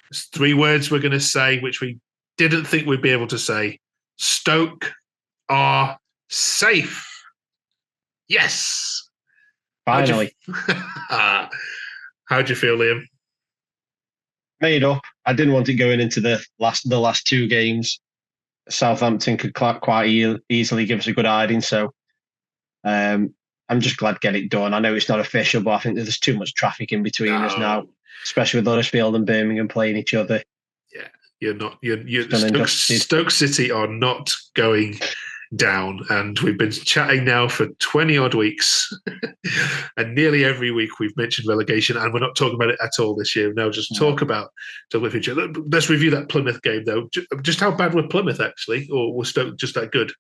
There's three words we're going to say, which we didn't think we'd be able to say. Stoke are safe. Yes. Finally. How'd you feel, Liam? Made up. I didn't want it going into the last two games. Southampton could quite easily give us a good hiding, so I'm just glad to get it done. I know it's not official, but I think there's too much traffic in between us now, especially with Huddersfield and Birmingham playing each other. Yeah, you're Stoke City are not going down, and we've been chatting now for 20 odd weeks and nearly every week we've mentioned relegation, and we're not talking about it at all this year. Now just talk about the future. Let's review that Plymouth game though. Just how bad were Plymouth actually, or was Stoke just that good?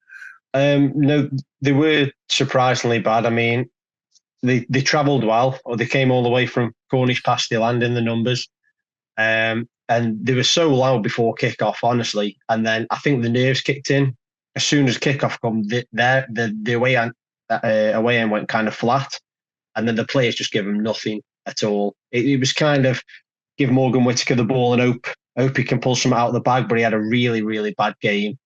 No, they were surprisingly bad. I mean, they travelled well, or they came all the way from Cornish past the land in the numbers. And they were so loud before kick-off, honestly. And then I think the nerves kicked in. As soon as kick-off come, the away end went kind of flat. And then the players just gave him nothing at all. It was kind of give Morgan Whittaker the ball and hope he can pull something out of the bag, but he had a really, really bad game.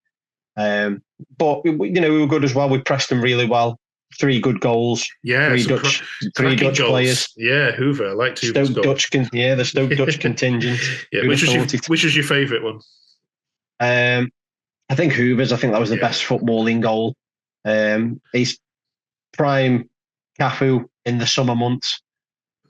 But we were good as well. We pressed them really well. 3 good goals. Yeah, three Dutch goals. Players. Yeah, Hoover. I liked Hoover's goal. The Stoke Dutch contingent. Yeah, which was your favourite one? I think Hoover's. I think that was the best footballing goal. He's prime Cafu in the summer months.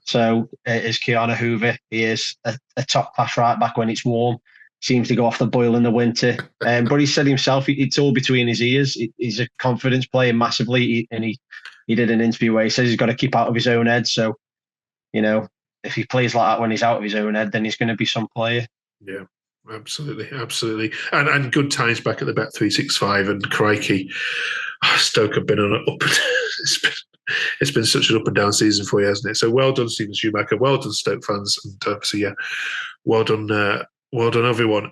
So is Keanu Hoover. He is a top class right back when it's warm. Seems to go off the boil in the winter. But he said himself, it's all between his ears. He's a confidence player massively. He did an interview where he says he's got to keep out of his own head. So, if he plays like that when he's out of his own head, then he's going to be some player. Yeah, absolutely. And good times back at the Bet 365 and crikey. Stoke have been on an up. It's been such an up and down season for you, hasn't it? So well done, Stephen Schumacher. Well done, Stoke fans. And well done. Well done, everyone.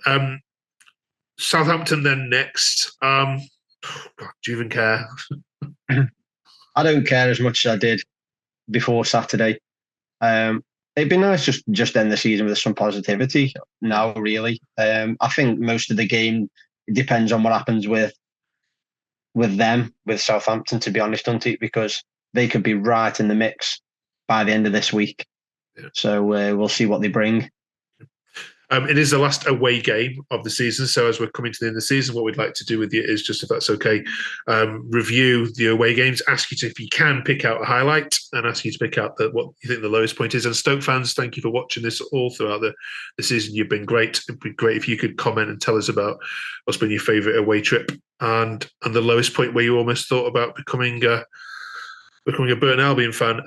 Southampton then next. God, do you even care? I don't care as much as I did before Saturday. It'd be nice just end the season with some positivity now, really. I think most of the game depends on what happens with Southampton, to be honest, doesn't it? Because they could be right in the mix by the end of this week. Yeah. So we'll see what they bring. It is the last away game of the season. So as we're coming to the end of the season, what we'd like to do with you is just, if that's okay, review the away games, ask you to, if you can, pick out a highlight and ask you to pick out what you think the lowest point is. And Stoke fans, thank you for watching this all throughout the season. You've been great. It'd be great if you could comment and tell us about what's been your favourite away trip and the lowest point where you almost thought about becoming a Burton Albion fan.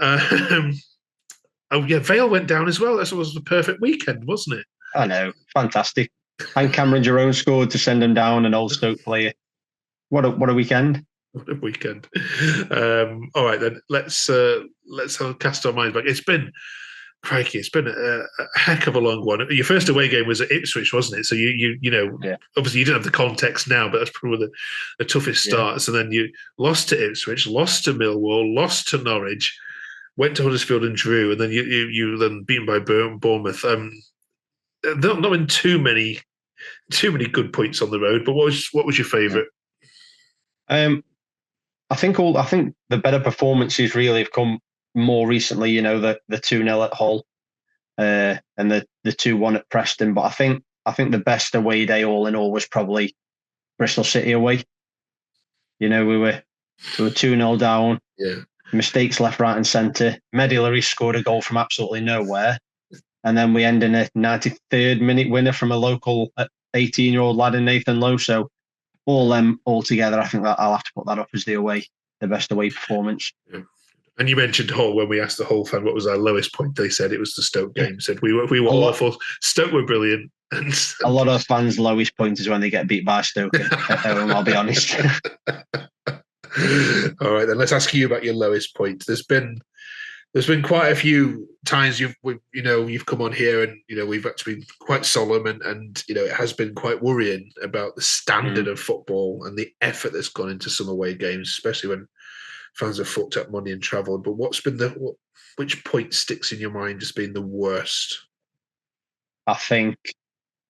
Vale went down as well. That was the perfect weekend, wasn't it? I know, fantastic. And Cameron Jerome scored to send him down, an old Stoke player. What a weekend! What a weekend! All right, then let's cast our minds back. It's been a heck of a long one. Your first away game was at Ipswich, wasn't it? So obviously you didn't have the context now, but that's probably the toughest starts. And then you lost to Ipswich, lost to Millwall, lost to Norwich, went to Huddersfield and drew, and then you then beaten by Bournemouth. Not been too many good points on the road, but what was your favourite? I think the better performances really have come more recently. The 2-0 at Hull, and the 2-1 at Preston. But I think the best away day all in all was probably Bristol City away. We were 2-0 down. Yeah. Mistakes left, right, and centre. Medillary scored a goal from absolutely nowhere. And then we end in a 93rd minute winner from a local 18-year-old lad in Nathan Lowe. So all together, I think that I'll have to put that up as the best away performance. Yeah. And you mentioned Hull. When we asked the Hull fan what was our lowest point, they said it was the Stoke game. Said we were awful. Stoke were brilliant. And a lot of fans' lowest point is when they get beat by Stoke. I'll be honest. All right, then let's ask you about your lowest point. There's been quite a few times you've come on here and we've actually been quite solemn and it has been quite worrying about the standard of football and the effort that's gone into some away games, especially when fans have forked up money and travelled. But which point sticks in your mind as being the worst? I think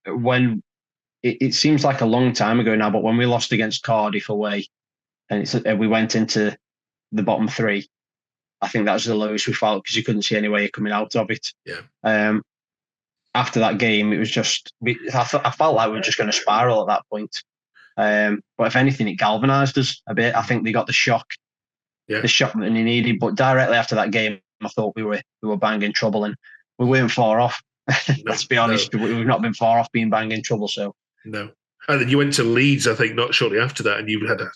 when it seems like a long time ago now, but when we lost against Cardiff away and we went into the bottom three, I think that was the lowest we felt because you couldn't see any way of coming out of it. Yeah. After that game, it was just, I felt like we were just going to spiral at that point. But if anything, it galvanised us a bit. I think they got the shock that they needed. But directly after that game, I thought we were banging trouble, and we weren't far off. Let's be honest, we've not been far off being banging trouble. So no, and then you went to Leeds, I think, not shortly after that, and you had a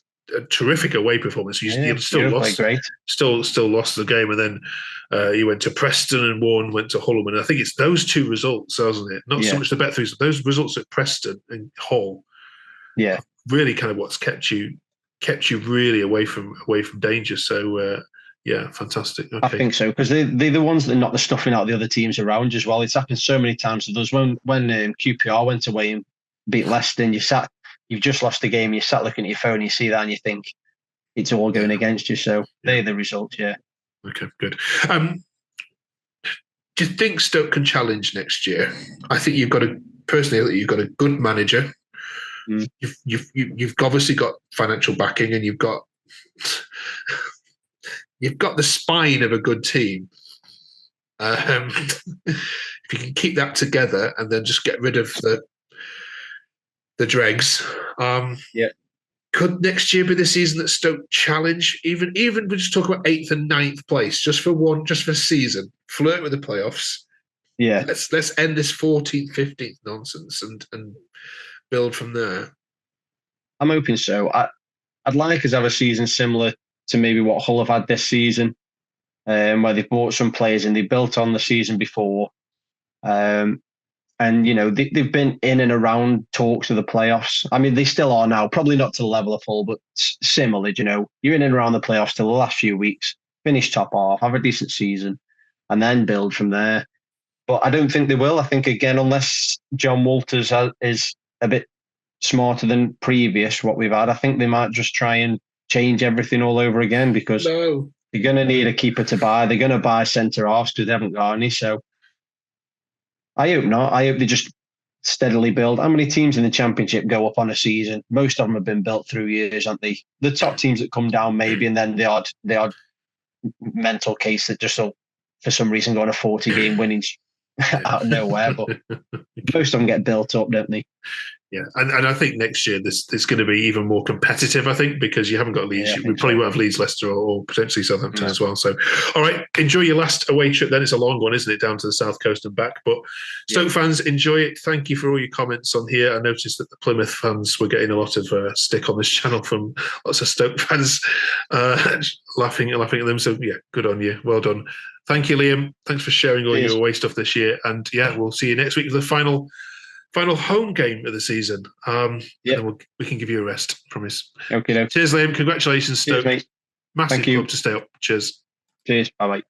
terrific away performance. You still lost, still lost the game, and then you went to Preston and won. Went to Hull, and I think it's those two results, wasn't it? Not so much the bet throughs, those results at Preston and Hull. Yeah, really, kind of what's kept you really away from danger. So yeah, fantastic. Okay. I think so, because they're the ones that knock the stuffing out of the other teams around you as well. It's happened so many times with us. When QPR went away and beat Leicester, and you've just lost the game, you sat looking at your phone, and you see that, and you think it's all going against you. So they're the results. Yeah. Okay, good. Do you think Stoke can challenge next year? I think you've got a good manager. Mm. You've obviously got financial backing, and you've got the spine of a good team. If you can keep that together and then just get rid of the dregs, could next year be the season that Stoke challenge? Even we just talk about 8th and 9th place, just for a season, flirt with the playoffs. Yeah, let's end this 14th, 15th nonsense and build from there. I'm hoping so. I'd like us to have a season similar to maybe what Hull have had this season, where they bought some players and they built on the season before. And, they've been in and around talks of the playoffs. I mean, they still are now, probably not to the level of Hull, but similar, you're in and around the playoffs till the last few weeks, finish top half, have a decent season, and then build from there. But I don't think they will. I think, again, unless John Walters is a bit smarter than what we've had, I think they might just try and change everything all over again, because they're going to need a keeper to buy. They're going to buy centre-halves because they haven't got any. So I hope not. I hope they just steadily build. How many teams in the Championship go up on a season? Most of them have been built through years, aren't they? The top teams that come down maybe, and then the odd mental case that just will, for some reason, go on a 40-game winning out of nowhere. But most of them get built up, don't they? Yeah, and I think next year this is going to be even more competitive, I think, because you haven't got Leeds. We probably won't have Leeds, Leicester, or potentially Southampton as well. So, all right, enjoy your last away trip then. It's a long one, isn't it, down to the South Coast and back? But Stoke fans, enjoy it. Thank you for all your comments on here. I noticed that the Plymouth fans were getting a lot of stick on this channel from lots of Stoke fans laughing at them. So, yeah, good on you. Well done. Thank you, Liam. Thanks for sharing all your away stuff this year. And, yeah, we'll see you next week for the final home game of the season. And then we can give you a rest, promise. Okay. Cheers, Liam. Congratulations, Stoke. Cheers, mate. Massive club to stay up. Cheers. Cheers. Bye-bye.